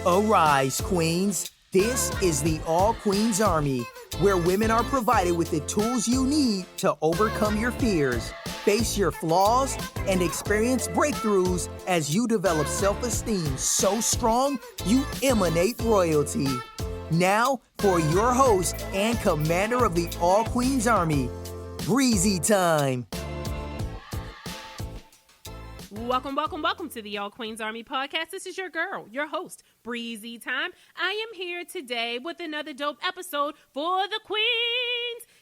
Arise, queens. This is the All Queens Army, where women are provided with the tools you need to overcome your fears, face your flaws, and experience breakthroughs as you develop self-esteem so strong you emanate royalty. Now, for your host and commander of the All Queens Army, Breizy Time. Welcome to the All Queens Army podcast. This is your girl, your host, Breizy Time. I am here today with another dope episode for the queens.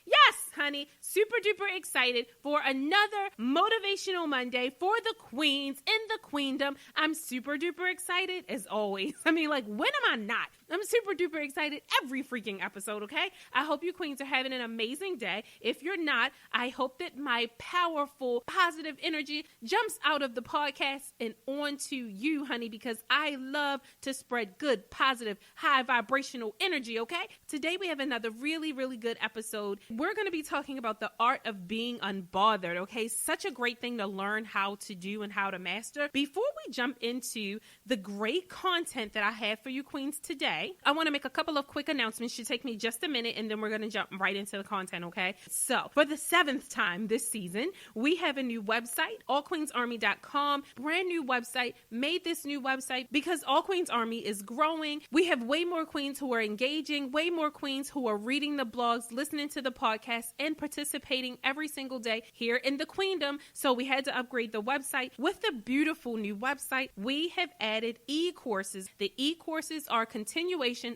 Yes, honey, super duper excited for another motivational Monday for the queens in the queendom. I'm super duper excited as always. I mean, like, when am I not? I'm super duper excited every freaking episode, okay? I hope you queens are having an amazing day. If you're not, I hope that my powerful, positive energy jumps out of the podcast and onto you, honey, because I love to spread good, positive, high vibrational energy, okay? Today we have another really, really good episode. We're going to be talking about the art of being unbothered, okay? Such a great thing to learn how to do and how to master. Before we jump into the great content that I have for you queens today, I want to make a couple of quick announcements. Should take me just a minute, and then we're going to jump right into the content, okay? So, for the 7th time this season, we have a new website, allqueensarmy.com, brand new website. Made this new website because All Queens Army is growing. We have way more queens who are engaging, way more queens who are reading the blogs, listening to the podcast, and participating every single day here in the queendom. So we had to upgrade the website. With the beautiful new website, we have added e-courses. The e-courses are a continuation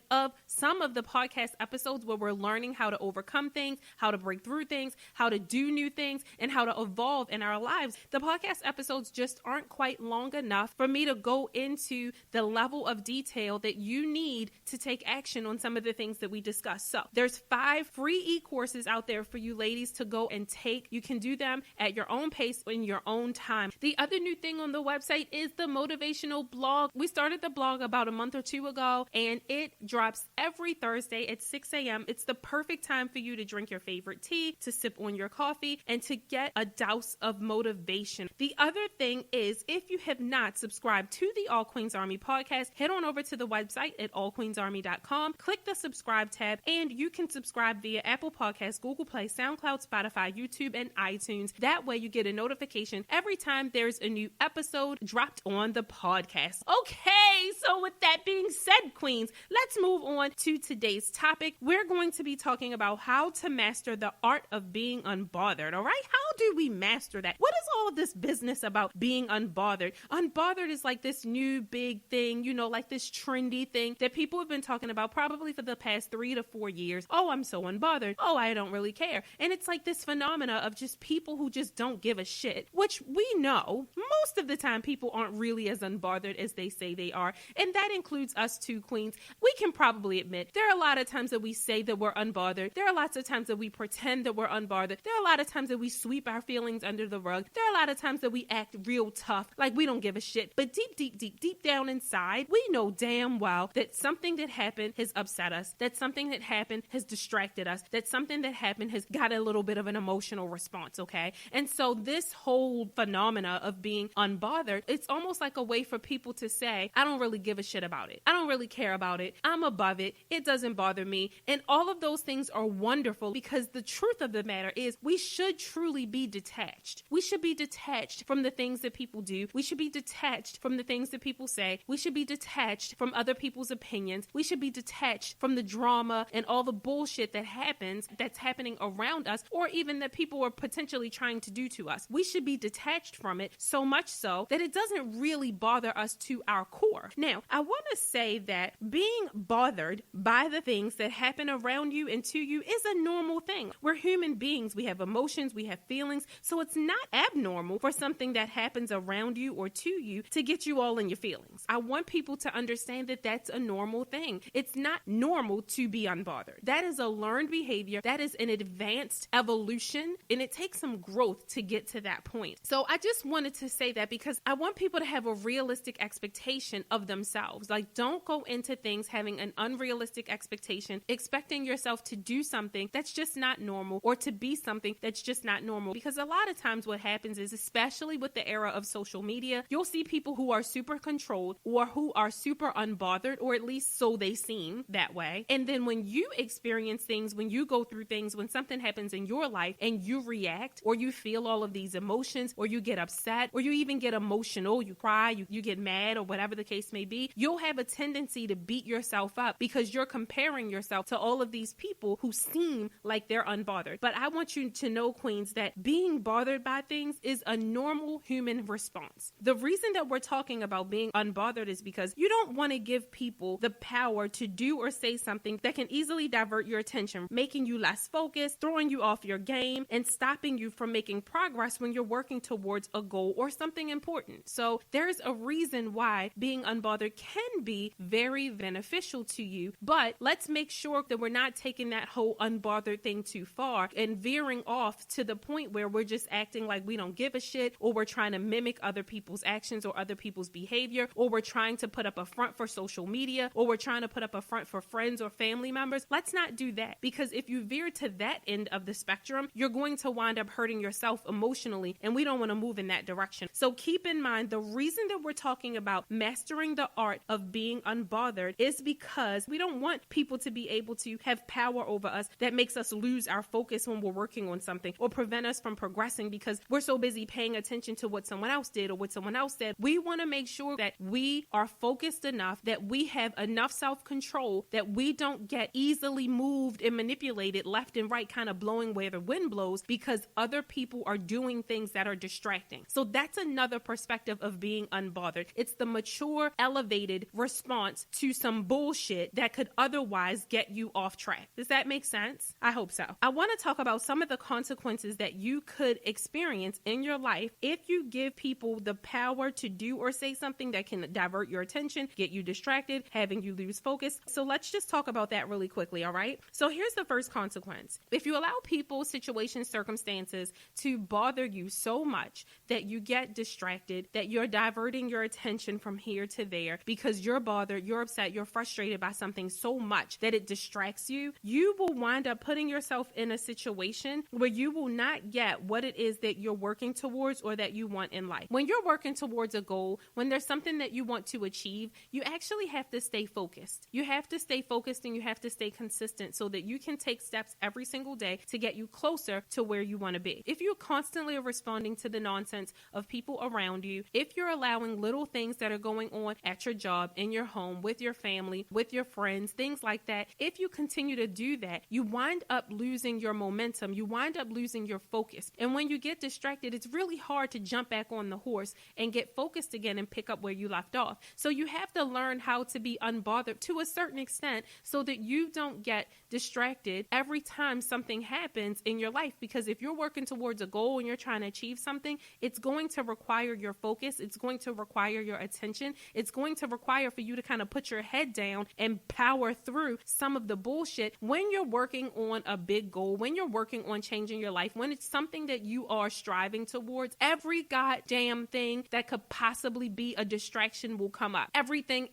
of some of the podcast episodes where we're learning how to overcome things, how to break through things, how to do new things, and how to evolve in our lives. The podcast episodes just aren't quite long enough for me to go into the level of detail that you need to take action on some of the things that we discussed. So there's 5 free e-courses out there for you ladies to go and take. You can do them at your own pace in your own time. The other new thing on the website is the motivational blog. We started the blog about a month or 2 ago, and it drops every Thursday at 6 a.m. It's the perfect time for you to drink your favorite tea, to sip on your coffee, and to get a douse of motivation. The other thing is, if you have not subscribed to the All Queens Army podcast, head on over to the website at allqueensarmy.com, click the subscribe tab, and you can subscribe via Apple Podcasts, Google Play, SoundCloud, Spotify, YouTube, and iTunes. That way you get a notification every time there's a new episode dropped on the podcast. Okay, so with that being said, queens, let's move on to today's topic. We're going to be talking about how to master the art of being unbothered, all right? How do we master that? What is all of this business about being unbothered? Unbothered is like this new big thing, you know, like this trendy thing that people have been talking about probably for the past 3 to 4 years. Oh, I'm so unbothered. Oh, I don't really care. And it's like this phenomena of just people who just don't give a shit, which we know most of the time people aren't really as unbothered as they say they are. And that includes us too, queens. We can probably admit there are a lot of times that we say that we're unbothered. There are lots of times that we pretend that we're unbothered. There are a lot of times that we sweep our feelings under the rug. There are a lot of times that we act real tough, like we don't give a shit. But deep down inside, we know damn well that something that happened has upset us, that something that happened has distracted us, that something that happened has got a little bit of an emotional response, okay? And so this whole phenomena of being unbothered, it's almost like a way for people to say, I don't really give a shit about it. I don't really care about it. I'm above it. It doesn't bother me. And all of those things are wonderful because the truth of the matter is we should truly be detached. We should be detached from the things that people do. We should be detached from the things that people say. We should be detached from other people's opinions. We should be detached from the drama and all the bullshit that happens, that's happening around us, or even that people are potentially trying to do to us. We should be detached from it, so much so that it doesn't really bother us to our core. Now, I want to say that being bothered by the things that happen around you and to you is a normal thing. We're human beings. We have emotions, we have feelings, so it's not abnormal for something that happens around you or to you to get you all in your feelings. I want people to understand that that's a normal thing. It's not normal to be unbothered. That is a learned behavior. That is an advantage advanced evolution and it takes some growth to get to that point. So I just wanted to say that because I want people to have a realistic expectation of themselves. Like, don't go into things having an unrealistic expectation, expecting yourself to do something that's just not normal or to be something that's just not normal. Because a lot of times what happens is, especially with the era of social media, you'll see people who are super controlled or who are super unbothered, or at least so they seem that way. And then when you experience things, when you go through things, when something happens in your life and you react or you feel all of these emotions or you get upset or you even get emotional, you cry, you get mad or whatever the case may be, you'll have a tendency to beat yourself up because you're comparing yourself to all of these people who seem like they're unbothered. But I want you to know, queens, that being bothered by things is a normal human response. The reason that we're talking about being unbothered is because you don't want to give people the power to do or say something that can easily divert your attention, making you less focused, throwing you off your game, and stopping you from making progress when you're working towards a goal or something important. So there's a reason why being unbothered can be very beneficial to you, but let's make sure that we're not taking that whole unbothered thing too far and veering off to the point where we're just acting like we don't give a shit, or we're trying to mimic other people's actions or other people's behavior, or we're trying to put up a front for social media, or we're trying to put up a front for friends or family members. Let's not do that, because if you veer to that end of the spectrum, you're going to wind up hurting yourself emotionally, and we don't want to move in that direction. So keep in mind, the reason that we're talking about mastering the art of being unbothered is because we don't want people to be able to have power over us that makes us lose our focus when we're working on something, or prevent us from progressing because we're so busy paying attention to what someone else did or what someone else said. We want to make sure that we are focused enough, that we have enough self-control, that we don't get easily moved and manipulated left and right, kind of blowing where the wind blows because other people are doing things that are distracting. So that's another perspective of being unbothered. It's the mature, elevated response to some bullshit that could otherwise get you off track. Does that make sense? I hope so. I want to talk about some of the consequences that you could experience in your life if you give people the power to do or say something that can divert your attention, get you distracted, having you lose focus. So let's just talk about that really quickly, all right? So here's the first consequence. If you allow people, situations, circumstances to bother you so much that you get distracted, that you're diverting your attention from here to there because you're bothered, you're upset, you're frustrated by something so much that it distracts you, you will wind up putting yourself in a situation where you will not get what it is that you're working towards or that you want in life. When you're working towards a goal, when there's something that you want to achieve, you actually have to stay focused. You have to stay focused and you have to stay consistent so that you can take steps every single day to get you closer to where you want to be. If you're constantly responding to the nonsense of people around you, if you're allowing little things that are going on at your job, in your home, with your family, with your friends, things like that, if you continue to do that, you wind up losing your momentum. You wind up losing your focus. And when you get distracted, it's really hard to jump back on the horse and get focused again and pick up where you left off. So you have to learn how to be unbothered to a certain extent so that you don't get distracted every time something happens in your life. Because if you're working towards a goal and you're trying to achieve something, it's going to require your focus. It's going to require your attention. It's going to require for you to kind of put your head down and power through some of the bullshit when you're working on a big goal, when you're working on changing your life, when it's something that you are striving towards. Every goddamn thing that could possibly be a distraction will come up. Everything.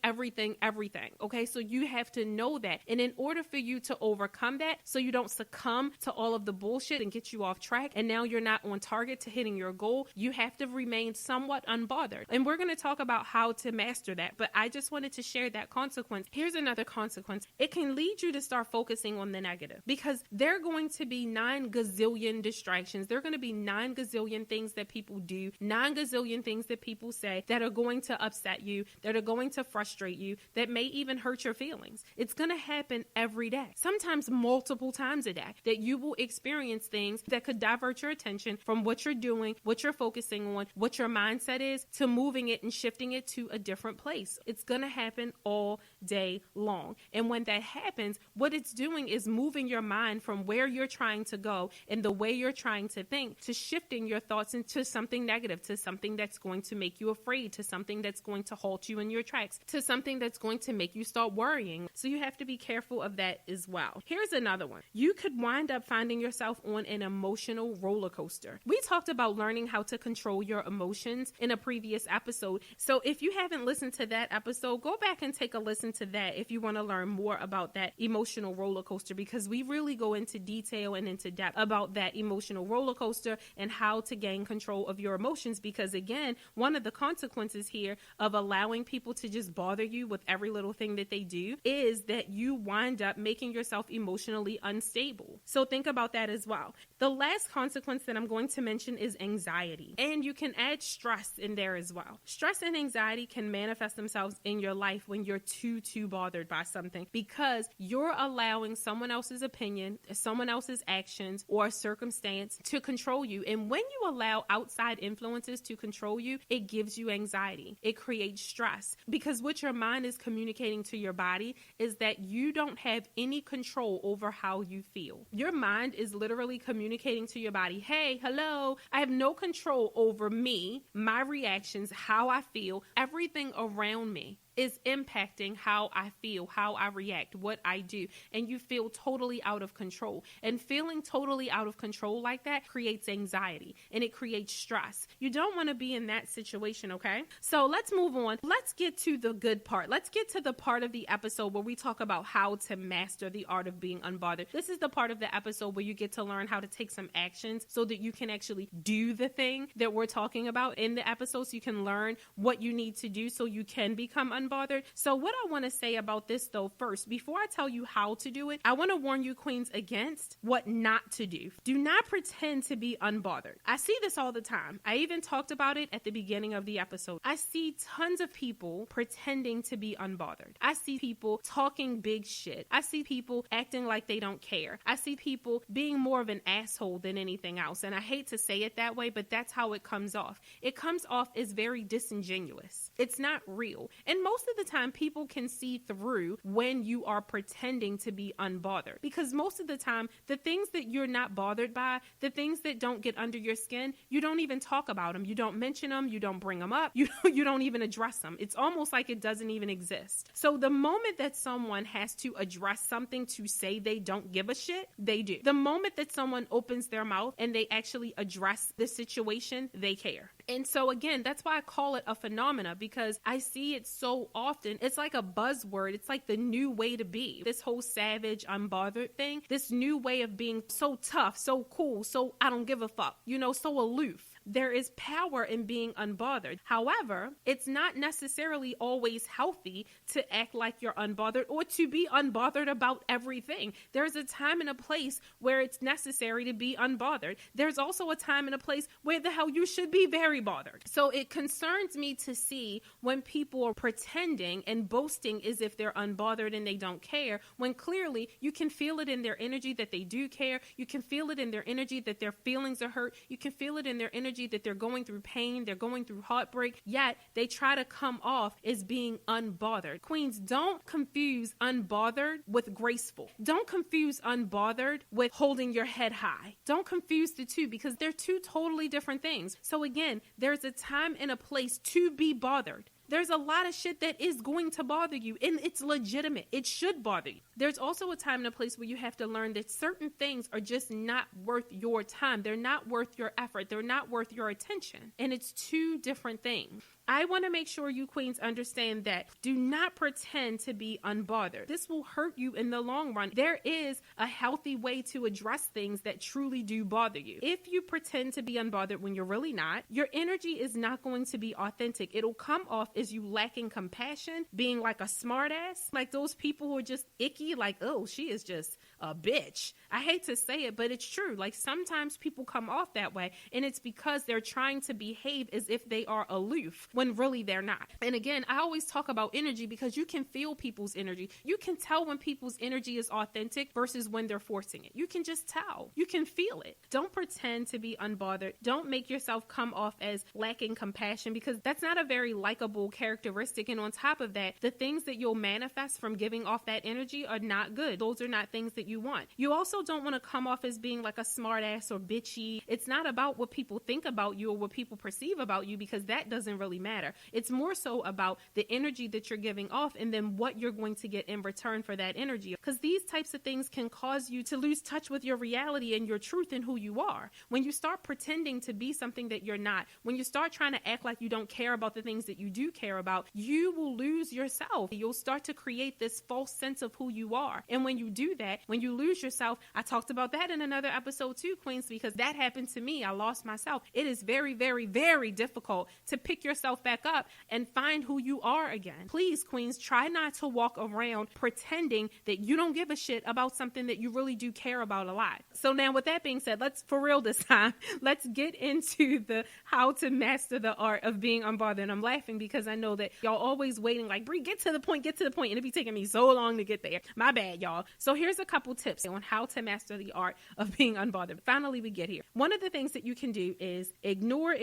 Okay, so you have to know that. And in order for you to overcome that, so you don't succumb to all of the bullshit and get you off track, and now you're not on target to hitting your goal, you have to remain somewhat unbothered. And we're going to talk about how to master that, but I just wanted to share that consequence. Here's another consequence. It can lead you to start focusing on the negative, because there are going to be 9 gazillion distractions. There are going to be 9 gazillion things that people do, 9 gazillion things that people say that are going to upset you, that are going to frustrate you, that may even hurt your feelings. It's going to happen every day, sometimes multiple times a day, that you will experience things that could divert your attention from what you're doing, what you're focusing on, what your mindset is, to moving it and shifting it to a different place. It's going to happen all day long. And when that happens, what it's doing is moving your mind from where you're trying to go and the way you're trying to think to shifting your thoughts into something negative, to something that's going to make you afraid, to something that's going to halt you in your tracks, to something that's going to make you start worrying. So you have to be careful of that as well. Here's another one. You could wind up finding yourself on an emotional roller coaster. We talked about learning how to control your emotions in a previous episode. So if you haven't listened to that episode, go back and take a listen to that if you want to learn more about that emotional roller coaster, because we really go into detail and into depth about that emotional roller coaster and how to gain control of your emotions. Because again, one of the consequences here of allowing people to just bother you with every little thing that they do is that you wind up making yourself emotionally unstable. So think about that as well. The last consequence that I'm going to mention is anxiety. And you can add stress in there as well. Stress and anxiety can manifest themselves in your life when you're too bothered by something, because you're allowing someone else's opinion, someone else's actions, or circumstance to control you. And when you allow outside influences to control you, it gives you anxiety. It creates stress, because what your mind is communicating to your body is that you don't have any control over how you feel. Your mind is literally communicating to your body, hey, hello, I have no control over me, my reactions, how I feel, everything around me is impacting how I feel, how I react, what I do. And you feel totally out of control. And feeling totally out of control like that creates anxiety and it creates stress. You don't want to be in that situation, okay? So let's move on. Let's get to the good part. Let's get to the part of the episode where we talk about how to master the art of being unbothered. This is the part of the episode where you get to learn how to take some actions so that you can actually do the thing that we're talking about in the episode, so you can learn what you need to do so you can become unbothered. So what I want to say about this though, first, before I tell you how to do it, I want to warn you queens against what not to do. Do not pretend to be unbothered. I see this all the time. I even talked about it at the beginning of the episode. I see tons of people pretending to be unbothered. I see people talking big shit. I see people acting like they don't care. I see people being more of an asshole than anything else. And I hate to say it that way, but that's how it comes off. It comes off as very disingenuous. It's not real. And most of the time, people can see through when you are pretending to be unbothered, because most of the time, the things that you're not bothered by, the things that don't get under your skin, you don't even talk about them. You don't mention them. You don't bring them up. You don't even address them. It's almost like it doesn't even exist. So the moment that someone has to address something to say they don't give a shit, they do. The moment that someone opens their mouth and they actually address the situation, they care. And so again, that's why I call it a phenomena, because I see it so often. It's like a buzzword. It's like the new way to be. This whole savage, unbothered thing, this new way of being so tough, so cool, so I don't give a fuck, so aloof. There is power in being unbothered. However, it's not necessarily always healthy to act like you're unbothered or to be unbothered about everything. There's a time and a place where it's necessary to be unbothered. There's also a time and a place where the hell you should be very bothered. So it concerns me to see when people are pretending and boasting as if they're unbothered and they don't care, when clearly you can feel it in their energy that they do care. You can feel it in their energy that their feelings are hurt. You can feel it in their energy that they're going through pain, they're going through heartbreak, yet they try to come off as being unbothered. Queens, don't confuse unbothered with graceful. Don't confuse unbothered with holding your head high. Don't confuse the two, because they're two totally different things. So again, there's a time and a place to be bothered. There's a lot of shit that is going to bother you, and it's legitimate. It should bother you. There's also a time and a place where you have to learn that certain things are just not worth your time. They're not worth your effort. They're not worth your attention. And it's two different things. I want to make sure you queens understand that. Do not pretend to be unbothered. This will hurt you in the long run. There is a healthy way to address things that truly do bother you. If you pretend to be unbothered when you're really not, your energy is not going to be authentic. It'll come off as you lacking compassion, being like a smartass, like those people who are just icky, like, oh, she is just a bitch. I hate to say it, but it's true. Like sometimes people come off that way, and it's because they're trying to behave as if they are aloof when really they're not. And again, I always talk about energy because you can feel people's energy. You can tell when people's energy is authentic versus when they're forcing it. You can just tell. You can feel it. Don't pretend to be unbothered. Don't make yourself come off as lacking compassion, because that's not a very likable characteristic. And on top of that, the things that you'll manifest from giving off that energy are not good. Those are not things that that you want. You also don't want to come off as being like a smart ass or bitchy. It's not about what people think about you or what people perceive about you, because that doesn't really matter. It's more so about the energy that you're giving off and then what you're going to get in return for that energy. Because these types of things can cause you to lose touch with your reality and your truth and who you are. When you start pretending to be something that you're not, when you start trying to act like you don't care about the things that you do care about, you will lose yourself. You'll start to create this false sense of who you are. And when you do that, when you lose yourself, I talked about that in another episode too, Queens, because that happened to me. I lost myself. It is very, very, very difficult to pick yourself back up and find who you are again. Please, Queens, try not to walk around pretending that you don't give a shit about something that you really do care about a lot. So now with that being said, let's, for real this time, let's get into the how to master the art of being unbothered. And I'm laughing because I know that y'all always waiting like, Bree, get to the point, and it be taking me so long to get there. My bad, y'all. So here's a couple tips on how to master the art of being unbothered. Finally, we get here. One of the things that you can do is ignore,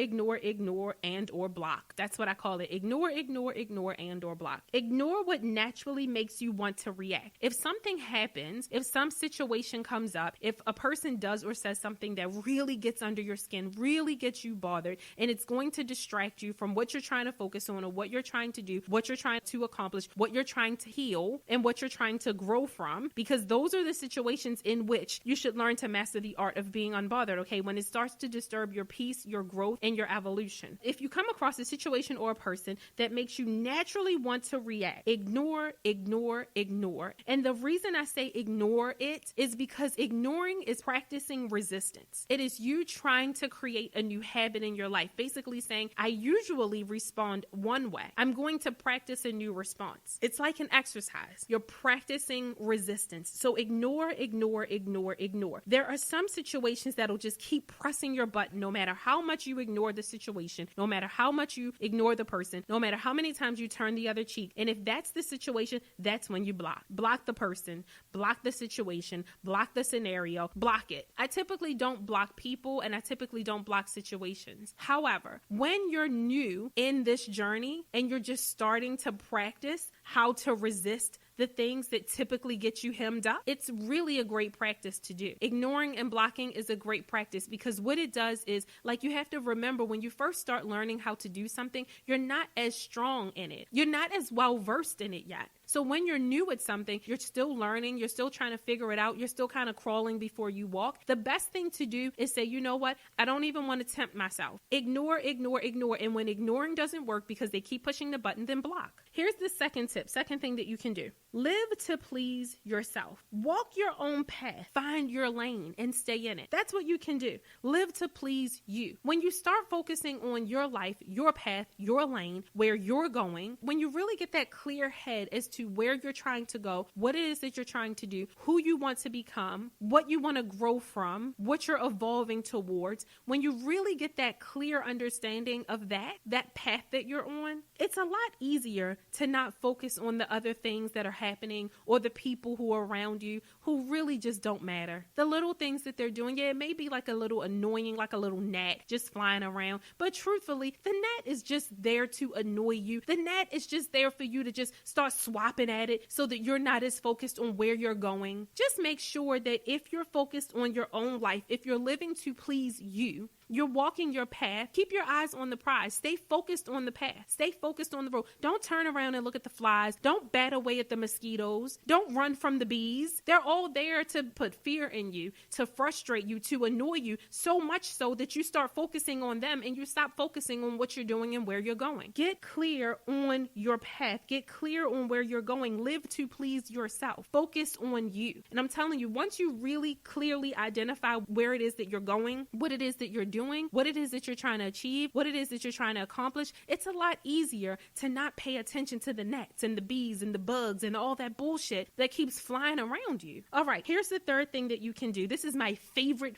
and or block. That's what I call it. Ignore, and or block. Ignore what naturally makes you want to react. If something happens, if some situation comes up, if a person does or says something that really gets under your skin, really gets you bothered, and it's going to distract you from what you're trying to focus on or what you're trying to do, what you're trying to accomplish, what you're trying to heal, and what you're trying to grow from, because those are the situations in which you should learn to master the art of being unbothered, okay? When it starts to disturb your peace, your growth, and your evolution. If you come across a situation or a person that makes you naturally want to react, ignore. And the reason I say ignore it is because ignoring is practicing resistance. It is you trying to create a new habit in your life, basically saying, I usually respond one way. I'm going to practice a new response. It's like an exercise. You're practicing resistance. So ignore. There are some situations that'll just keep pressing your button no matter how much you ignore the situation, no matter how much you ignore the person, no matter how many times you turn the other cheek. And if that's the situation, that's when you block. Block the person, block the situation, block the scenario, block it. I typically don't block people and I typically don't block situations. However, when you're new in this journey and you're just starting to practice how to resist the things that typically get you hemmed up, it's really a great practice to do. Ignoring and blocking is a great practice because what it does is, like, you have to remember when you first start learning how to do something, you're not as strong in it. You're not as well versed in it yet. So when you're new at something, you're still learning, you're still trying to figure it out, you're still kind of crawling before you walk. The best thing to do is say, you know what? I don't even want to tempt myself. Ignore. And when ignoring doesn't work because they keep pushing the button, then block. Here's the second tip, second thing that you can do. Live to please yourself. Walk your own path. Find your lane and stay in it. That's what you can do. Live to please you. When you start focusing on your life, your path, your lane, where you're going, when you really get that clear head as to where you're trying to go, what it is that you're trying to do, who you want to become, what you want to grow from, what you're evolving towards, when you really get that clear understanding of that path that you're on, it's a lot easier to not focus on the other things that are happening or the people who are around you who really just don't matter. The little things that they're doing, yeah, it may be like a little annoying, like a little gnat just flying around, but truthfully, the gnat is just there to annoy you. The gnat is just there for you to just start swapping at it so that you're not as focused on where you're going. Just make sure that if you're focused on your own life, if you're living to please you, you're walking your path. Keep your eyes on the prize. Stay focused on the path. Stay focused on the road. Don't turn around and look at the flies. Don't bat away at the mosquitoes. Don't run from the bees. They're all there to put fear in you, to frustrate you, to annoy you, so much so that you start focusing on them and you stop focusing on what you're doing and where you're going. Get clear on your path. Get clear on where you're going. Live to please yourself. Focus on you. And I'm telling you, once you really clearly identify where it is that you're going, what it is that you're doing, what it is that you're trying to achieve, what it is that you're trying to accomplish, it's a lot easier to not pay attention to the gnats and the bees and the bugs and all that bullshit that keeps flying around you. All right, here's the third thing that you can do. This is my favorite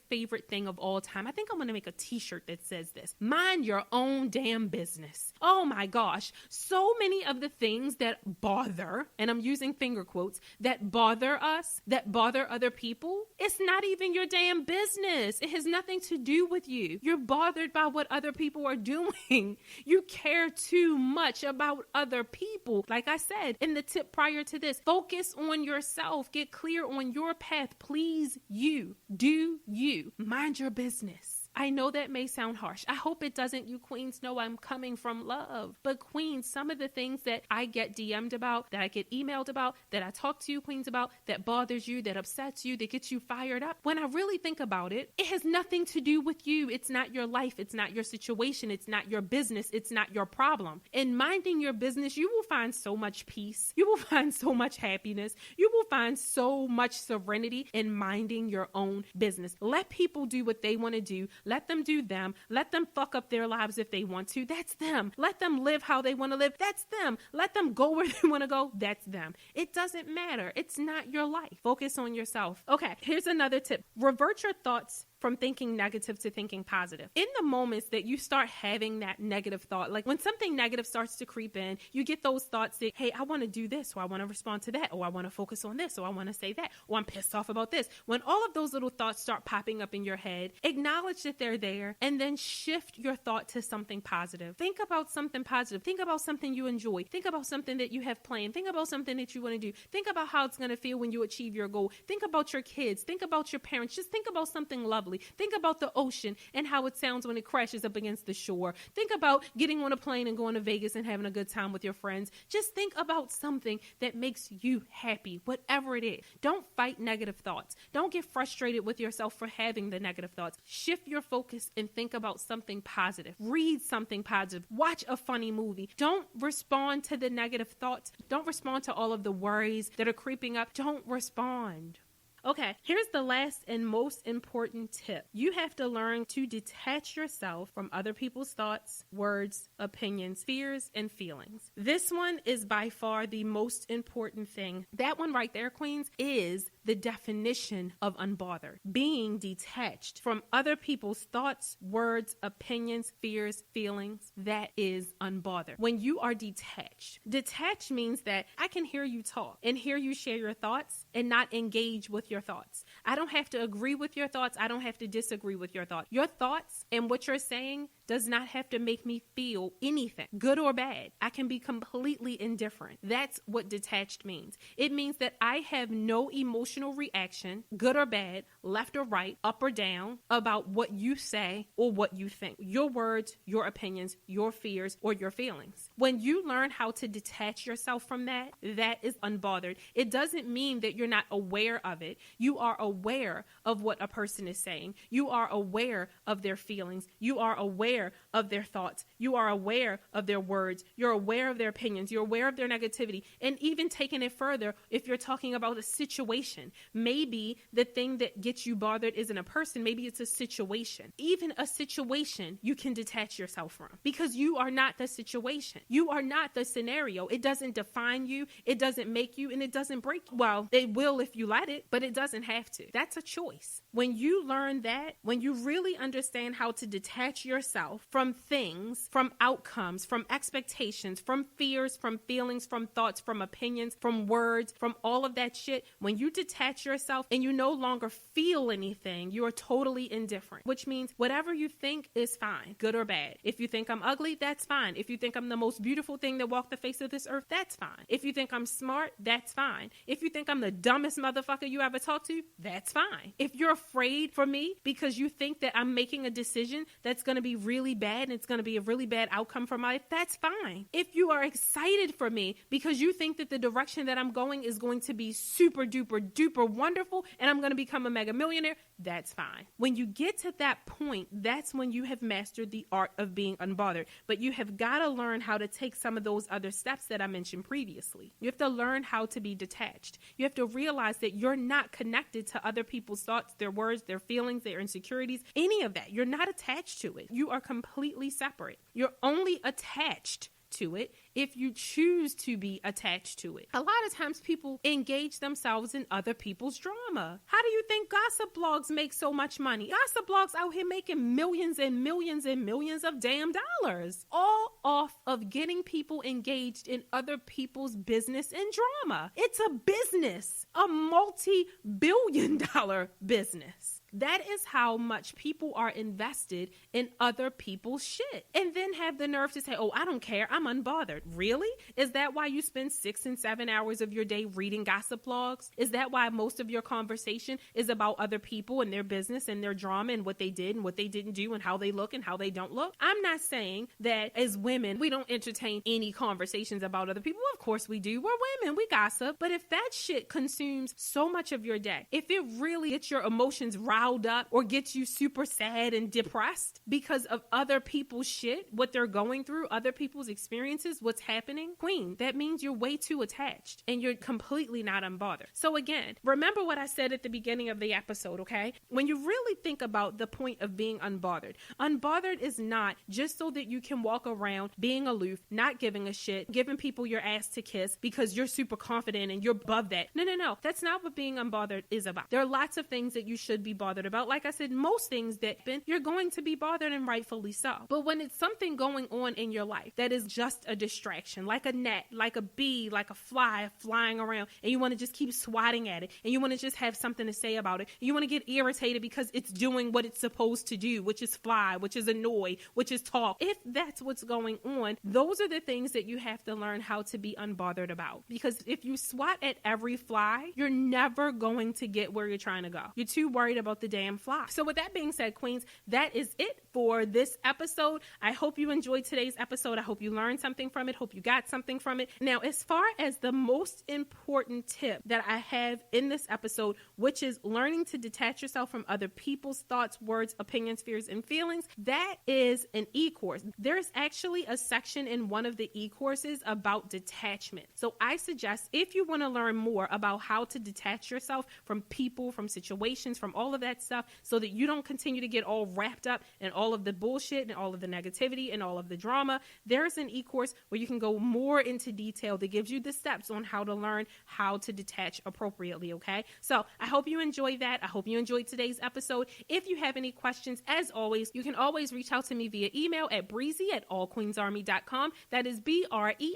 thing of all time. I think I'm going to make a t-shirt that says this. Mind your own damn business. Oh my gosh. So many of the things that bother, and I'm using finger quotes, that bother us, that bother other people, it's not even your damn business. It has nothing to do with you. you. You're bothered by what other people are doing. You care too much about other people. Like I said in the tip prior to this, focus on yourself. Get clear on your path. Please you. Do you. Mind your business. I know that may sound harsh. I hope it doesn't. You queens know I'm coming from love. But queens, some of the things that I get DM'd about, that I get emailed about, that I talk to you queens about, that bothers you, that upsets you, that gets you fired up, when I really think about it, it has nothing to do with you. It's not your life. It's not your situation. It's not your business. It's not your problem. In minding your business, you will find so much peace. You will find so much happiness. You will find so much serenity in minding your own business. Let people do what they want to do. Let them do them. Let them fuck up their lives if they want to. That's them. Let them live how they want to live. That's them. Let them go where they want to go. That's them. It doesn't matter. It's not your life. Focus on yourself. Okay, here's another tip. Revert your thoughts from thinking negative to thinking positive. In the moments that you start having that negative thought, like when something negative starts to creep in, you get those thoughts that, hey, I want to do this, or I want to respond to that, or I want to focus on this, or I want to say that, or I'm pissed off about this. When all of those little thoughts start popping up in your head, acknowledge that they're there, and then shift your thought to something positive. Think about something positive. Think about something you enjoy. Think about something that you have planned. Think about something that you want to do. Think about how it's going to feel when you achieve your goal. Think about your kids. Think about your parents. Just think about something lovely. Think about the ocean and how it sounds when it crashes up against the shore. Think about getting on a plane and going to Vegas and having a good time with your friends. Just think about something that makes you happy, whatever it is. Don't fight negative thoughts. Don't get frustrated with yourself for having the negative thoughts. Shift your focus and think about something positive. Read something positive. Watch a funny movie. Don't respond to the negative thoughts. Don't respond to all of the worries that are creeping up. Don't respond. Okay, here's the last and most important tip. You have to learn to detach yourself from other people's thoughts, words, opinions, fears, and feelings. This one is by far the most important thing. That one right there, queens, is the definition of unbothered. Being detached from other people's thoughts, words, opinions, fears, feelings. That is unbothered. When you are detached, detached means that I can hear you talk and hear you share your thoughts and not engage with your thoughts. I don't have to agree with your thoughts. I don't have to disagree with your thoughts. Your thoughts and what you're saying does not have to make me feel anything, good or bad. I can be completely indifferent. That's what detached means. It means that I have no emotional reaction, good or bad, left or right, up or down, about what you say or what you think. Your words, your opinions, your fears, or your feelings. When you learn how to detach yourself from that, that is unbothered. It doesn't mean that you're not aware of it. You are aware of what a person is saying. You are aware of their feelings. You are aware of their thoughts. You are aware of their words. You're aware of their opinions. You're aware of their negativity. And even taking it further, if you're talking about a situation, maybe the thing that gets you bothered isn't a person. Maybe it's a situation. Even a situation you can detach yourself from because you are not the situation. You are not the scenario. It doesn't define you. It doesn't make you, and it doesn't break you. Well, it will if you let it, but it doesn't have to. That's a choice. When you learn that, when you really understand how to detach yourself from things, from outcomes, from expectations, from fears, from feelings, from thoughts, from opinions, from words, from all of that shit, when you detach yourself and you no longer feel anything, you are totally indifferent, which means whatever you think is fine, good or bad. If you think I'm ugly, that's fine. If you think I'm the most beautiful thing that walked the face of this earth, that's fine. If you think I'm smart, that's fine. If you think I'm the dumbest motherfucker you ever talked to, that's fine. If you're afraid for me because you think that I'm making a decision that's going to be really bad and it's going to be a really bad outcome for my life, that's fine. If you are excited for me because you think that the direction that I'm going is going to be super duper duper wonderful and I'm going to become a mega millionaire, that's fine. When you get to that point, that's when you have mastered the art of being unbothered. But you have got to learn how to take some of those other steps that I mentioned previously. You have to learn how to be detached. You have to realize that you're not connected to other people's thoughts, their words, their feelings, their insecurities, any of that. You're not attached to it. You are completely separate. You're only attached to it if you choose to be attached to it. A lot of times people engage themselves in other people's drama. How do you think gossip blogs make so much money? Gossip blogs out here making millions and millions and millions of damn dollars, all off of getting people engaged in other people's business and drama. It's a business, a multi-billion-dollar business. That is how much people are invested in other people's shit. And then have the nerve to say, oh, I don't care, I'm unbothered. Really? Is that why you spend 6 and 7 hours of your day reading gossip blogs? Is that why most of your conversation is about other people and their business and their drama and what they did and what they didn't do and how they look and how they don't look? I'm not saying that as women, we don't entertain any conversations about other people. Of course we do. We're women. We gossip. But if that shit consumes so much of your day, if it really gets your emotions riled up or gets you super sad and depressed because of other people's shit, what they're going through, other people's experiences, what's happening, queen, that means you're way too attached and you're completely not unbothered. So again, remember what I said at the beginning of the episode, okay? When you really think about the point of being unbothered, unbothered is not just so that you can walk around being aloof, not giving a shit, giving people your ass to kiss because you're super confident and you're above that. No. That's not what being unbothered is about. There are lots of things that you should be bothered about. Like I said, most things that you're going to be bothered, and rightfully so. But when it's something going on in your life that is just a distraction, like a gnat, like a bee, like a fly flying around, and you want to just keep swatting at it, and you want to just have something to say about it, and you want to get irritated because it's doing what it's supposed to do, which is fly, which is annoy, which is talk. If that's what's going on, those are the things that you have to learn how to be unbothered about. Because if you swat at every fly, you're never going to get where you're trying to go. You're too worried about the damn fly. So with that being said, queens, that is it for this episode. I hope you enjoyed today's episode. I hope you learned something from it. Hope you got something from it. Now, as far as the most important tip that I have in this episode, which is learning to detach yourself from other people's thoughts, words, opinions, fears, and feelings, that is an e-course. There's actually a section in one of the e-courses about detachment. So I suggest if you want to learn more about how to detach yourself from people, from situations, from all of that stuff, so that you don't continue to get all wrapped up in all of the bullshit and all of the negativity and all of the drama, there's an e-course where you can go more into detail that gives you the steps on how to learn how to detach appropriately, okay? So I hope you enjoyed that. I hope you enjoyed today's episode. If you have any questions, as always, you can always reach out to me via email at breezy@allqueensarmy.com. That is BREIZY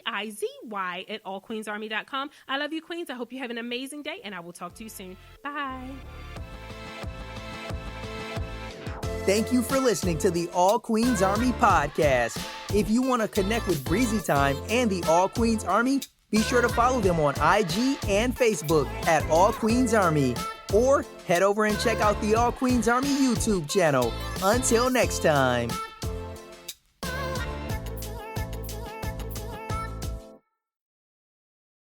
at allqueensarmy.com. I love you, queens. I hope you have an amazing day, and I will talk to you soon. Bye. Thank you for listening to the All Queens Army podcast. If you want to connect with Breizy Time and the All Queens Army, be sure to follow them on IG and Facebook at All Queens Army. Or head over and check out the All Queens Army YouTube channel. Until next time.